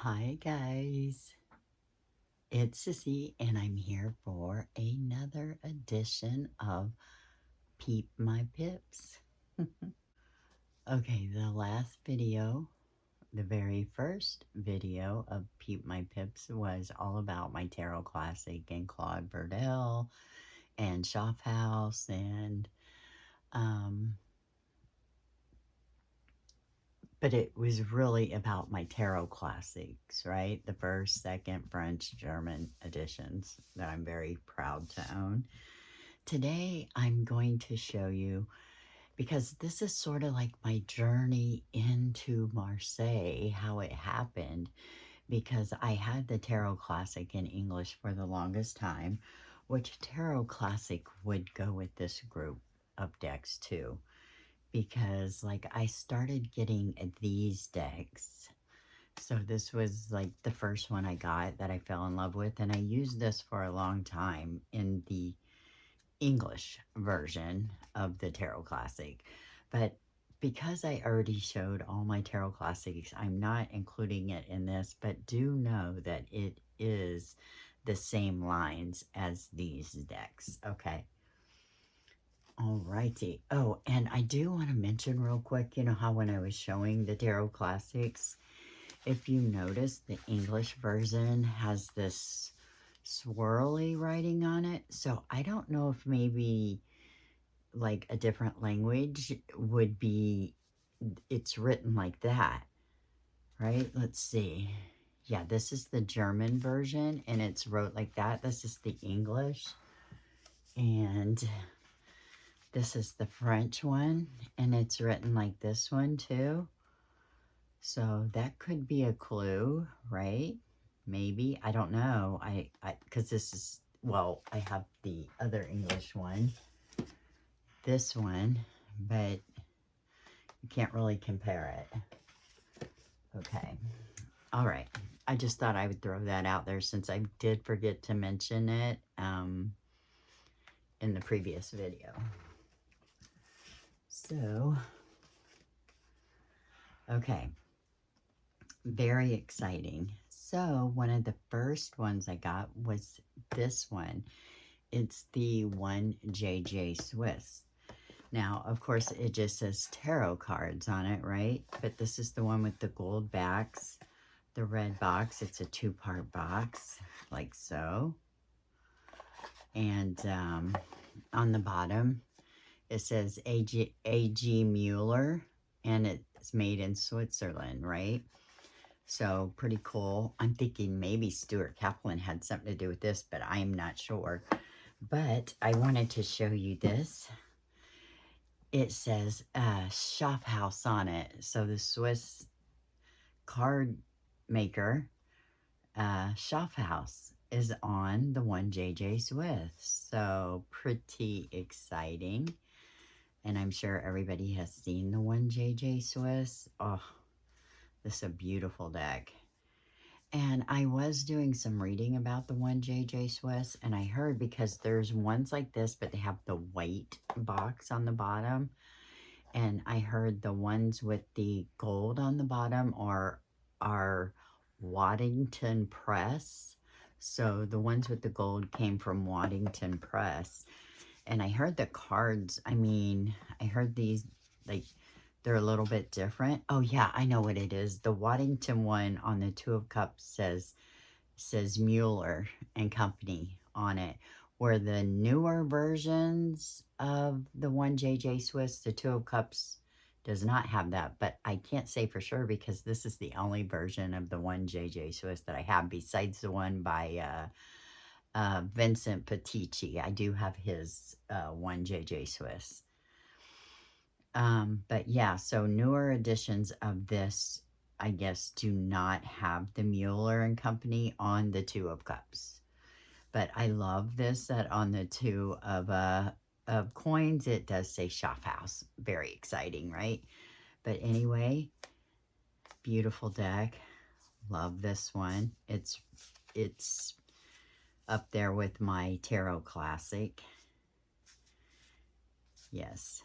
Hi guys, it's Sissy and I'm here for another edition of Peep My Pips. Okay, the last video, the very first video of Peep My Pips was all about my Tarot Classic and Claude Verdell and Schaffhouse and but it was really about my Tarot Classics, right? The first, second, French, German editions that I'm very proud to own. Today, I'm going to show you, because this is sort of like my journey into Marseille, how it happened, because I had the Tarot Classic in English for the longest time, which Tarot Classic would go with this group of decks too, because like I started getting these decks. So this was like the first one I got that I fell in love with, and I used this for a long time in the English version of the Tarot Classic. But because I already showed all my Tarot Classics, I'm not including it in this, but do know that it is the same lines as these decks, okay? Alrighty. Oh, and I do want to mention real quick, you know how when I was showing the Tarot Classics, if you notice, the English version has this swirly writing on it. So I don't know if maybe like a different language would be, it's written like that, right? Let's see. Yeah, this is the German version and it's wrote like that. This is the English. And this is the French one, and it's written like this one too. So that could be a clue, right? Maybe, I don't know. Because this is, well, I have the other English one, this one, but you can't really compare it. Okay. All right. I just thought I would throw that out there since I did forget to mention it in the previous video. So, okay. Very exciting. So one of the first ones I got was this one. It's the 1JJ Swiss. Now, of course, it just says tarot cards on it, right? But this is the one with the gold backs, the red box. It's a two-part box, like so. And on the bottom, it says A.G. Mueller, and it's made in Switzerland, right? So pretty cool. I'm thinking maybe Stuart Kaplan had something to do with this, but I'm not sure. But I wanted to show you this. It says Schaffhouse on it. So the Swiss card maker, Schaffhouse, is on the 1JJ Swiss. So pretty exciting. And I'm sure everybody has seen the 1JJ Swiss. Oh, this is a beautiful deck. And I was doing some reading about the 1JJ Swiss, and I heard, because there's ones like this, but they have the white box on the bottom. And I heard the ones with the gold on the bottom are Waddington Press. So the ones with the gold came from Waddington Press. And I heard the cards, I mean, I heard these, like, they're a little bit different. Oh yeah, I know what it is. The Waddington one on the Two of Cups says Mueller and Company on it, where the newer versions of the 1JJ Swiss, the Two of Cups, does not have that. But I can't say for sure because this is the only version of the 1JJ Swiss that I have, besides the one by Vincent Petici. I do have his 1JJ Swiss. But yeah, so newer editions of this, I guess, do not have the Mueller and Company on the Two of Cups. But I love this, that on the Two of Coins, it does say Schaffhouse. Very exciting, right? But anyway, beautiful deck. Love this one. It's up there with my Tarot Classic. Yes.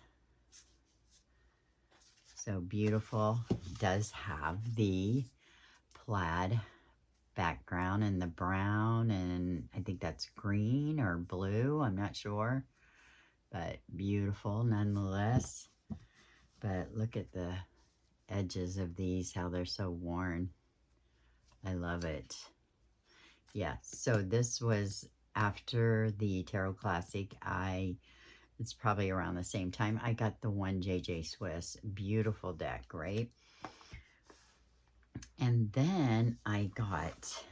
So beautiful. It does have the plaid background and the brown, and I think that's green or blue, I'm not sure, but beautiful nonetheless. But look at the edges of these, how they're so worn. I love it. Yeah, so this was after the Tarot Classic. It's probably around the same time I got the one JJ Swiss. Beautiful deck, right? And then I got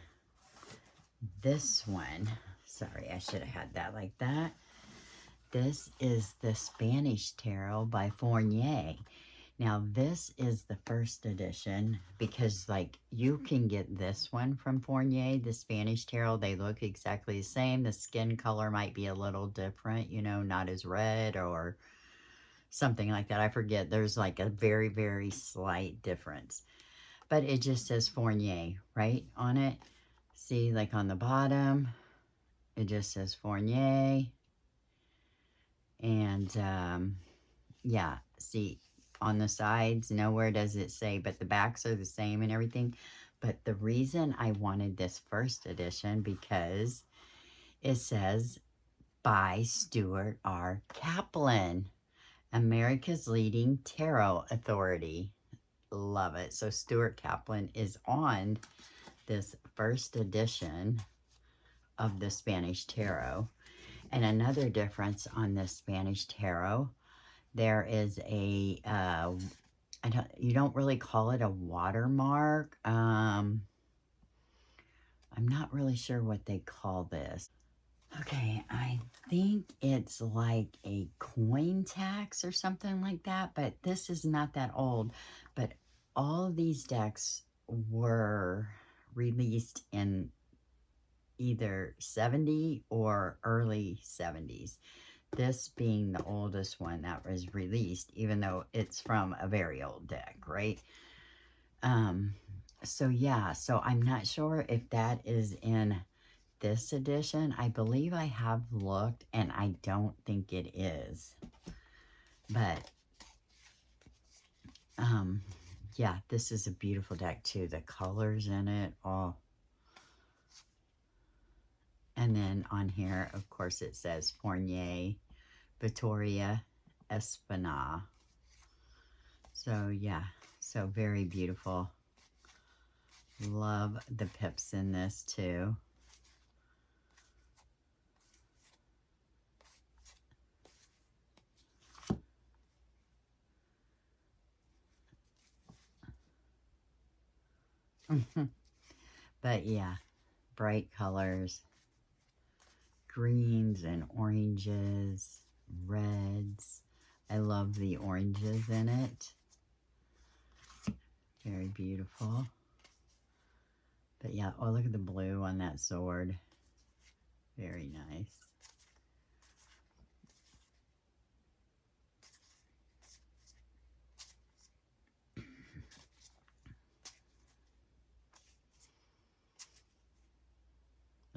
this one. Sorry, I should have had that like that. This is the Spanish Tarot by Fournier. Now, this is the first edition because, like, you can get this one from Fournier, the Spanish Tarot. They look exactly the same. The skin color might be a little different, you know, not as red or something like that. I forget. There's, like, a very, very slight difference. But it just says Fournier, right, on it. See, like, on the bottom, it just says Fournier. And, yeah, see, on the sides, nowhere does it say, but the backs are the same and everything. But the reason I wanted this first edition, because it says by Stuart R. Kaplan, America's leading tarot authority. Love it. So Stuart Kaplan is on this first edition of the Spanish Tarot. And another difference on this Spanish Tarot, there is a you don't really call it a watermark. I'm not really sure what they call this. Okay, I think it's like a coin tax or something like that, but this is not that old. But all of these decks were released in either 70 or early 70s. This being the oldest one that was released, even though it's from a very old deck, right? So yeah, so I'm not sure if that is in this edition. I believe I have looked and I don't think it is. But, yeah, this is a beautiful deck too. The colors in it, oh. And then on here, of course, it says Fournier, Victoria, Espana. So yeah, so very beautiful. Love the pips in this too. But yeah, bright colors, greens and oranges, reds. I love the oranges in it. Very beautiful. But yeah, oh, look at the blue on that sword. Very nice.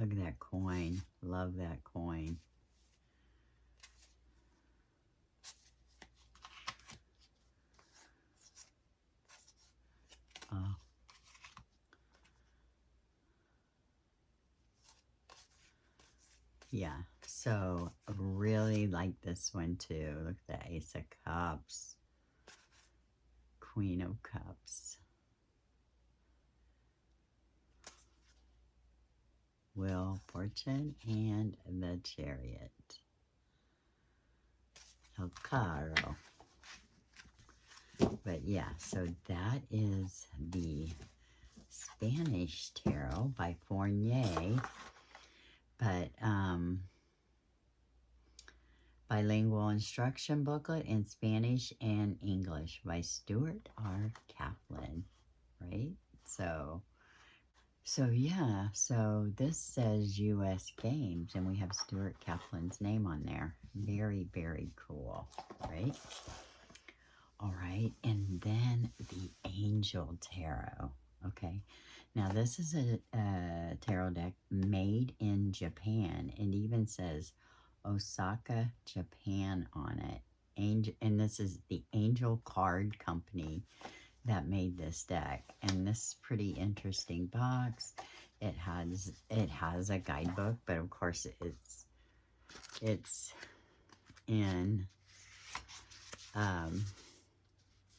Look at that coin. Love that coin. Oh. Yeah, so really like this one too. Look at the Ace of Cups, Queen of Cups, Wheel, Fortune, and the Chariot. El Caro. But yeah, so that is the Spanish Tarot by Fournier. But bilingual instruction booklet in Spanish and English by Stuart R. Kaplan, right? So yeah, so this says U.S. Games, and we have Stuart Kaplan's name on there. Very, very cool, right? All right, and then the Angel Tarot, okay? Now, this is a tarot deck made in Japan. It even says Osaka, Japan on it. And this is the Angel Card Company. that made this deck. And this pretty interesting box. It has a guidebook, but of course it's in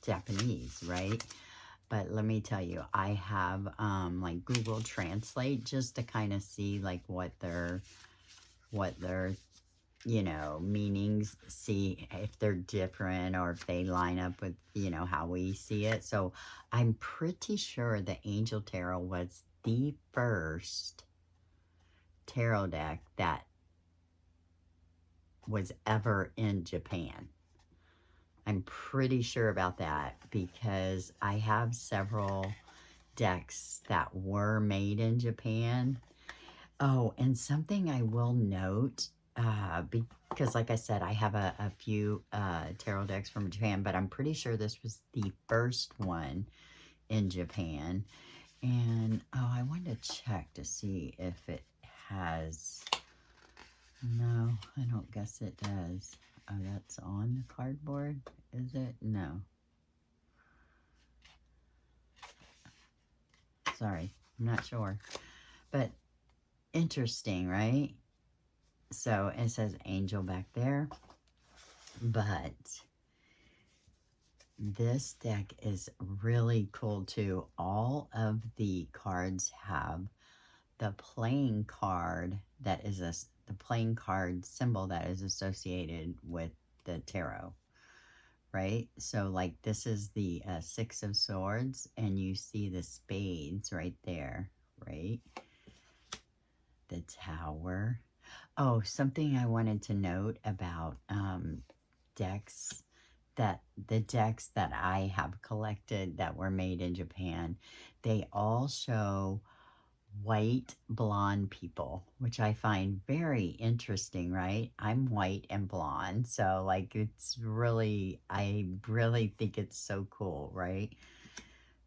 Japanese, right? But let me tell you, I have like Google Translate just to kind of see like what their you know, meanings, see if they're different or if they line up with, you know, how we see it. So I'm pretty sure the Angel Tarot was the first tarot deck that was ever in Japan. I'm pretty sure about that because I have several decks that were made in Japan. Oh, and something I will note, because like I said, I have a few tarot decks from Japan, but I'm pretty sure this was the first one in Japan. And, oh, I wanted to check to see if it has, no, I don't guess it does. Oh, that's on the cardboard, is it? No. Sorry, I'm not sure. But interesting, right? So it says angel back there. But this deck is really cool too. All of the cards have the playing card that is the playing card symbol that is associated with the tarot, right? So like this is the Six of Swords, and you see the spades right there, right? The Tower. Oh, something I wanted to note about decks, that the decks that I have collected that were made in Japan, they all show white blonde people, which I find very interesting, right? I'm white and blonde, so like it's really, I really think it's so cool, right?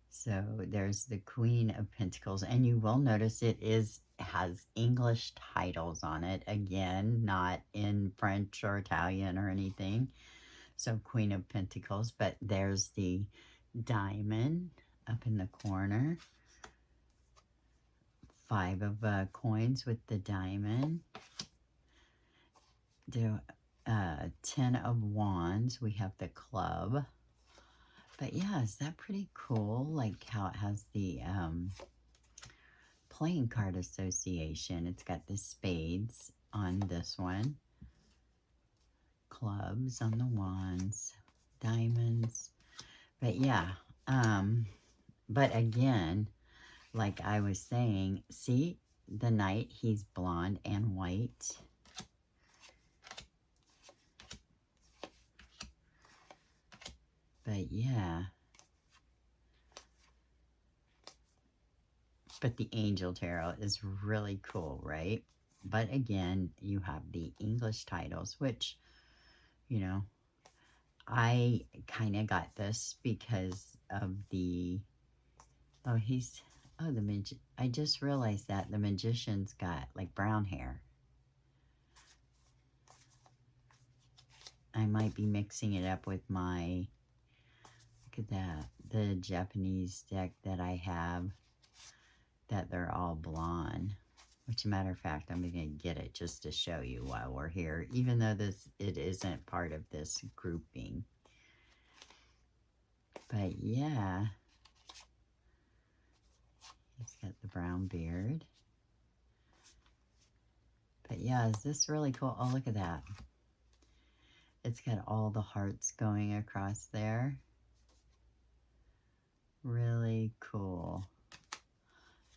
So there's the Queen of Pentacles, and you will notice it has English titles on it, again, not in French or Italian or anything. So Queen of Pentacles, but there's the diamond up in the corner. Five of coins with the diamond. The 10 of wands, we have the club. But yeah, is that pretty cool? Like how it has the playing card association. It's got the spades on this one. Clubs on the wands. Diamonds. But yeah, but again, like I was saying, see the knight, he's blonde and white. But yeah. But the Angel Tarot is really cool, right? But again, you have the English titles, which, you know, I kind of got this because of the, oh, I just realized that the magician's got like brown hair. I might be mixing it up with my, look at that, the Japanese deck that I have, that they're all blonde. Which, matter of fact, I'm going to get it just to show you while we're here, even though it isn't part of this grouping. But yeah, he's got the brown beard. But yeah, is this really cool? Oh, look at that. It's got all the hearts going across there. Really cool.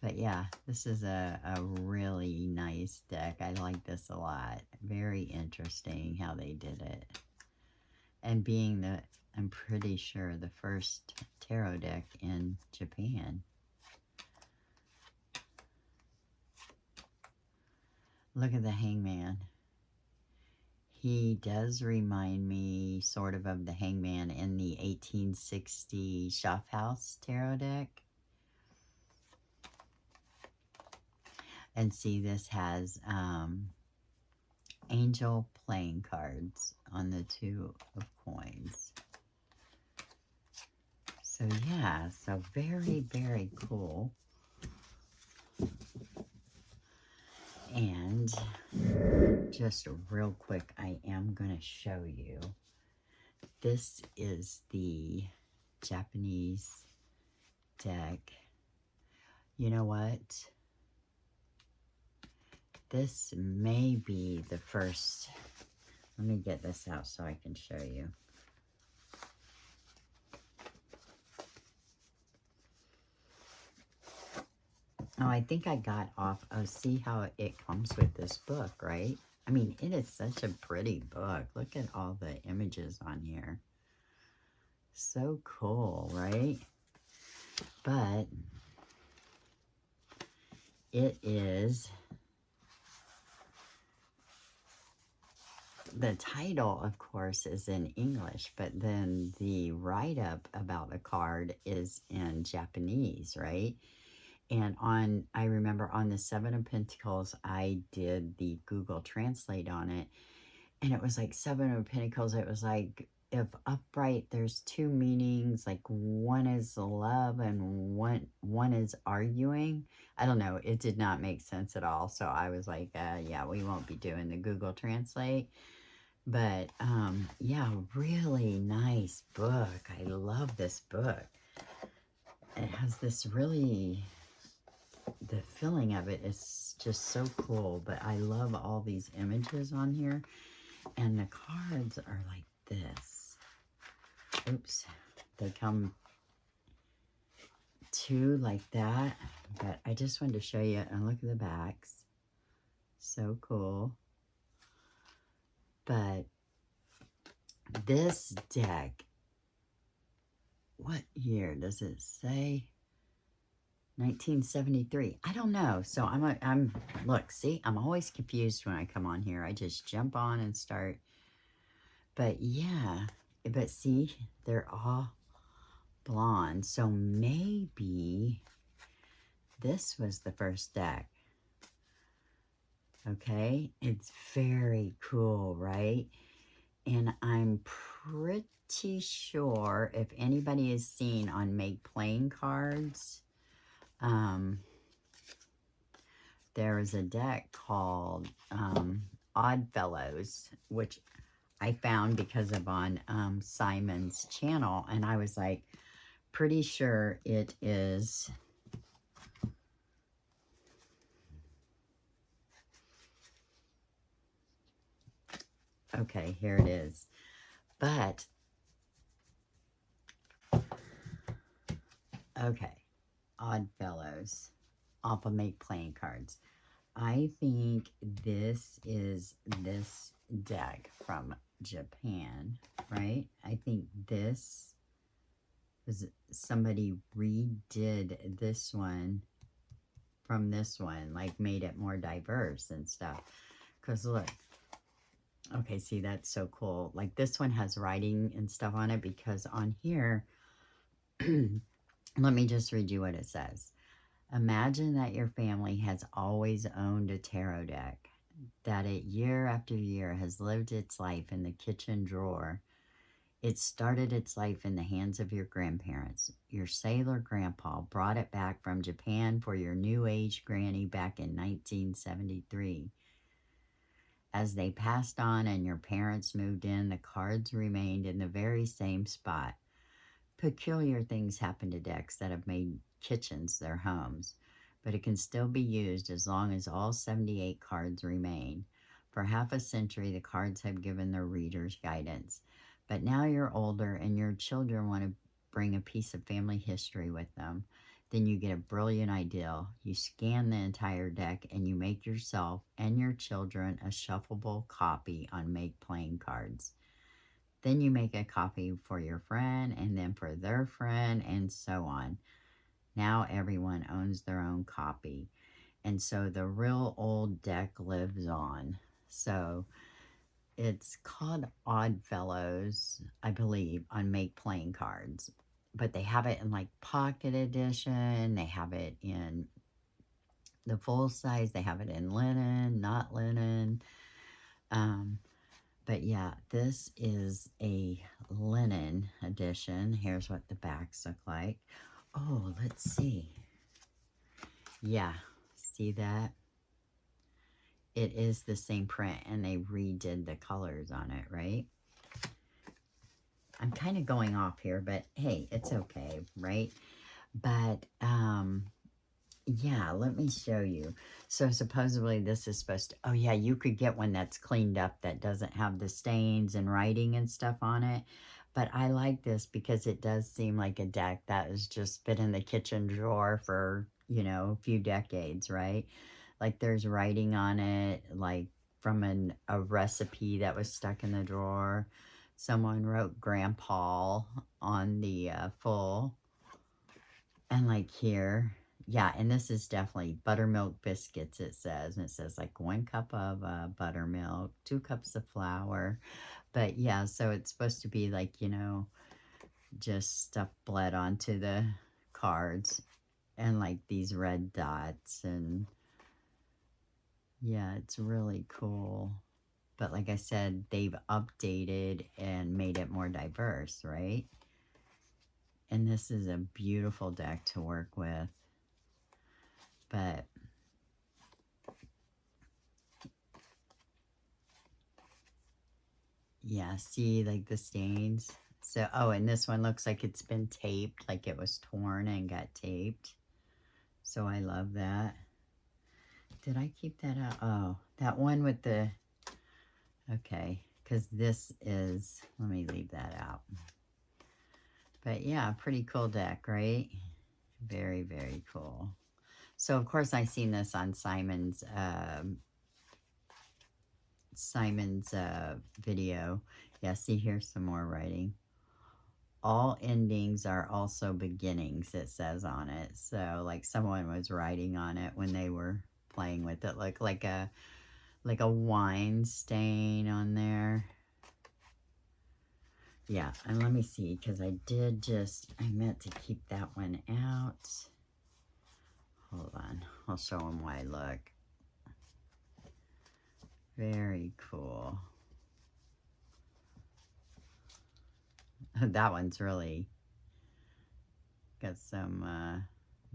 But yeah, this is a really nice deck. I like this a lot. Very interesting how they did it. And being the, I'm pretty sure, the first tarot deck in Japan. Look at the Hangman. He does remind me sort of the Hangman in the 1860 Schaffhouse tarot deck. And see, this has angel playing cards on the two of coins. So yeah, so very, very cool. And just real quick, I am going to show you. This is the Japanese deck. You know what? This may be the first. Let me get this out so I can show you. Oh, I think I got off. Oh, see how it comes with this book, right? I mean, it is such a pretty book. Look at all the images on here. So cool, right? But it is, the title, of course, is in English, but then the write-up about the card is in Japanese, right? And I remember on the Seven of Pentacles, I did the Google Translate on it, and it was like Seven of Pentacles. It was like, if upright, there's two meanings, like one is love and one is arguing. I don't know. It did not make sense at all. So I was like, yeah, we won't be doing the Google Translate. But yeah, really nice book. I love this book. It has this really, the feeling of it is just so cool. But I love all these images on here. And the cards are like this. Oops. They come two like that. But I just wanted to show you. And look at the backs. So cool. But this deck, what year does it say? 1973. I don't know. So look, see, I'm always confused when I come on here. I just jump on and start. But yeah, but see, they're all blonde. So maybe this was the first deck. Okay, it's very cool, right? And I'm pretty sure if anybody has seen on Make Playing Cards, there is a deck called Odd Fellows, which I found because of on Simon's channel, and I was like, pretty sure it is. Okay, here it is. But, okay, Odd Fellows off of Make Playing Cards. I think this is this deck from Japan, right? I think this was, somebody redid this one from this one, like made it more diverse and stuff. Because look, okay, see, that's so cool. Like this one has writing and stuff on it, because on here, let me just read you what it says. Imagine that your family has always owned a tarot deck, that it year after year has lived its life in the kitchen drawer. It started its life in the hands of your grandparents. Your sailor grandpa brought it back from Japan for your new age granny back in 1973. As they passed on and your parents moved in, the cards remained in the very same spot. Peculiar things happen to decks that have made kitchens their homes, but it can still be used as long as all 78 cards remain. For half a century, the cards have given their readers guidance. But now you're older and your children want to bring a piece of family history with them. Then you get a brilliant idea. You scan the entire deck and you make yourself and your children a shuffleable copy on Make Playing Cards. Then you make a copy for your friend and then for their friend and so on. Now everyone owns their own copy. And so the real old deck lives on. So it's called Odd Fellows, I believe, on Make Playing Cards. But they have it in like pocket edition. They have it in the full size. They have it in linen, not linen. But yeah, this is a linen edition. Here's what the backs look like. Oh, let's see. Yeah, see that? It is the same print, and they redid the colors on it, right? I'm kind of going off here, but hey, it's okay, right? But, yeah, let me show you. So supposedly this is supposed to, oh yeah, you could get one that's cleaned up that doesn't have the stains and writing and stuff on it. But I like this because it does seem like a deck that has just been in the kitchen drawer for, you know, a few decades, right? Like there's writing on it, like from a recipe that was stuck in the drawer. Someone wrote Grandpa on the full. And like here, yeah, and this is definitely buttermilk biscuits, it says. And it says like 1 cup of buttermilk, 2 cups of flour. But yeah, so it's supposed to be like, you know, just stuff bled onto the cards. And like these red dots. And yeah, it's really cool. But like I said, they've updated and made it more diverse, right? And this is a beautiful deck to work with. But yeah, see like the stains. So, oh, and this one looks like it's been taped, like it was torn and got taped. So I love that. Did I keep that out? Oh, that one with the, okay, because this is, let me leave that out. But yeah, pretty cool deck, right? Very, very cool. So of course I seen this on Simon's video. Yeah, see here's some more writing. All endings are also beginnings, it says on it. So like someone was writing on it when they were playing with it. Look like a wine stain on there. Yeah, and let me see, because I meant to keep that one out. Hold on, I'll show them why I look. Very cool. That one's really got some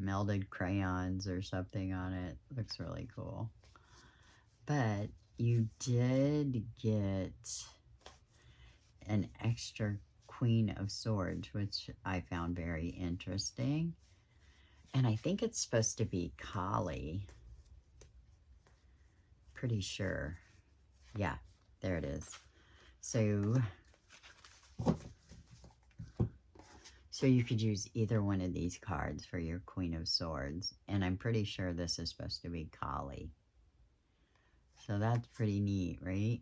melded crayons or something on it. Looks really cool. But you did get an extra Queen of Swords, which I found very interesting. And I think it's supposed to be Kali. Pretty sure. Yeah, there it is. So you could use either one of these cards for your Queen of Swords. And I'm pretty sure this is supposed to be Kali. So that's pretty neat, right?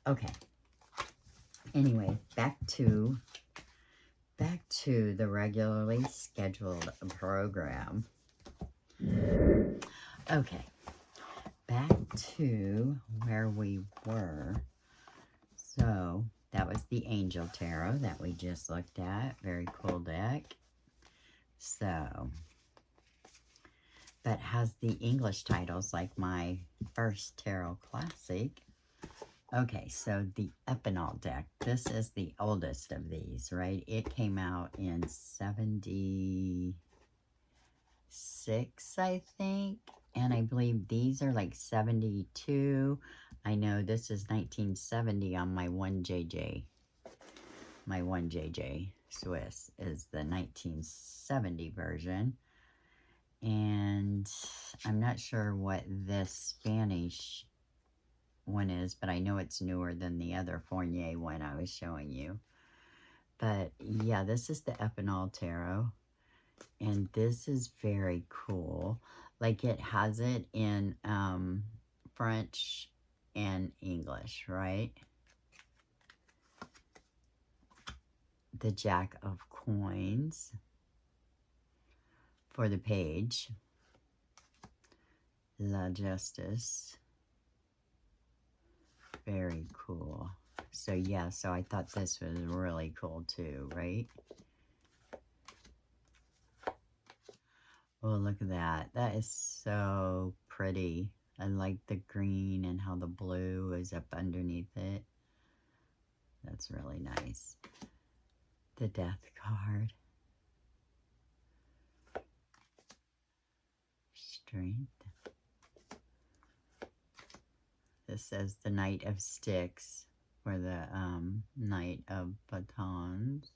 Okay. Anyway, back to the regularly scheduled program. Okay. Back to where we were. So that was the Angel Tarot that we just looked at. Very cool deck. So, but has the English titles like my first Tarot Classic. Okay, so the Epinal deck. This is the oldest of these, right? It came out in 76, I think. And I believe these are like 72. I know this is 1970 on my 1JJ. My 1JJ Swiss is the 1970 version. And I'm not sure what this Spanish one is, but I know it's newer than the other Fournier one I was showing you. But yeah, this is the Epinal Tarot. And this is very cool. Like it has it in French and English, right? The Jack of Coins for the page. La Justice. Very cool. So yeah, so I thought this was really cool too, right? Oh, look at that. That is so pretty. I like the green and how the blue is up underneath it. That's really nice. The death card. Strength. This says the Knight of Sticks for the Knight of Batons.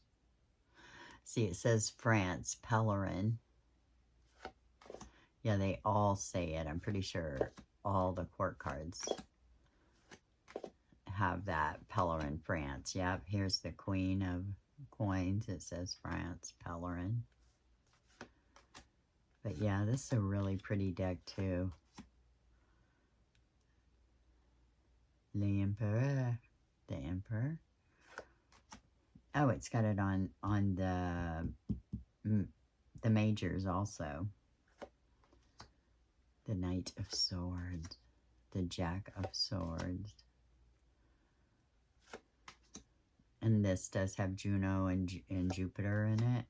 See, it says France, Pellerin. Yeah, they all say it. I'm pretty sure all the court cards have that Pellerin, France. Yep, here's the Queen of Coins. It says France, Pellerin. But yeah, this is a really pretty deck too. The Emperor. Oh, it's got it on the majors also. The Knight of Swords, the Jack of Swords. And this does have Juno and Jupiter in it.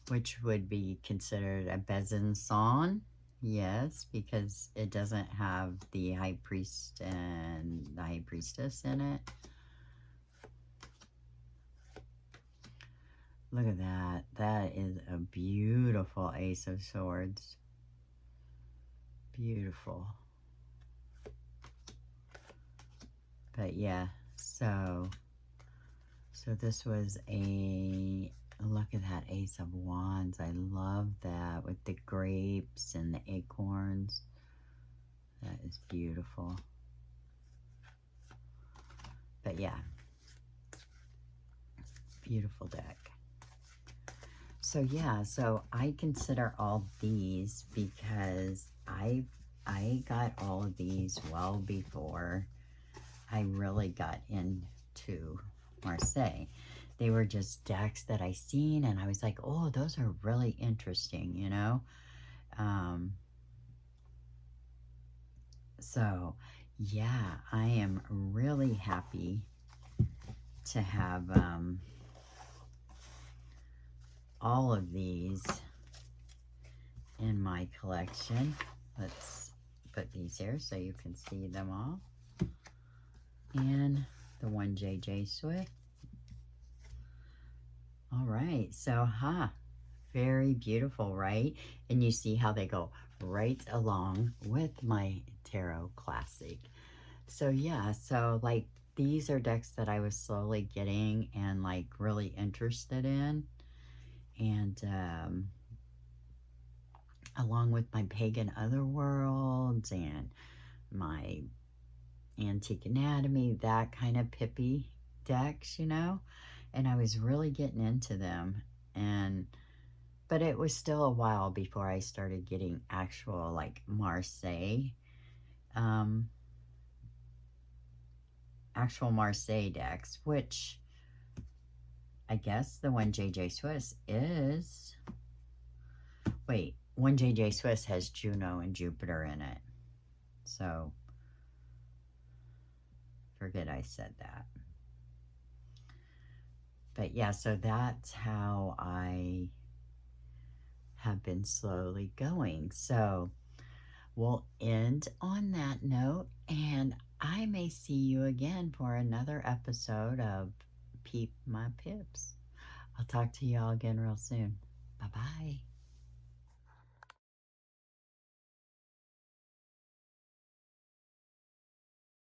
Which would be considered a Besançon. Yes, because it doesn't have the High Priest and the High Priestess in it. Look at that. That is a beautiful Ace of Swords. Beautiful. But yeah, so this was a, look at that Ace of Wands. I love that with the grapes and the acorns. That is beautiful. But yeah, beautiful deck. So yeah, so I consider all these because I got all of these well before I really got into Marseille. They were just decks that I seen and I was like, oh, those are really interesting, you know? So yeah, I am really happy to have all of these in my collection. Let's put these here so you can see them all. And the one JJ Swift. All right, so very beautiful, right? And you see how they go right along with my Tarot Classic. So yeah, so like these are decks that I was slowly getting and like really interested in. And along with my Pagan Otherworlds and my Antique Anatomy, that kind of pippy decks, you know? And I was really getting into them. But it was still a while before I started getting actual like Marseille, actual Marseille decks, which I guess the one JJ Swiss is, wait, one JJ Swiss has Juno and Jupiter in it. So, forget I said that. But yeah, so that's how I have been slowly going. So, we'll end on that note, and I may see you again for another episode of Peep My Pips. I'll talk to y'all again real soon. Bye-bye.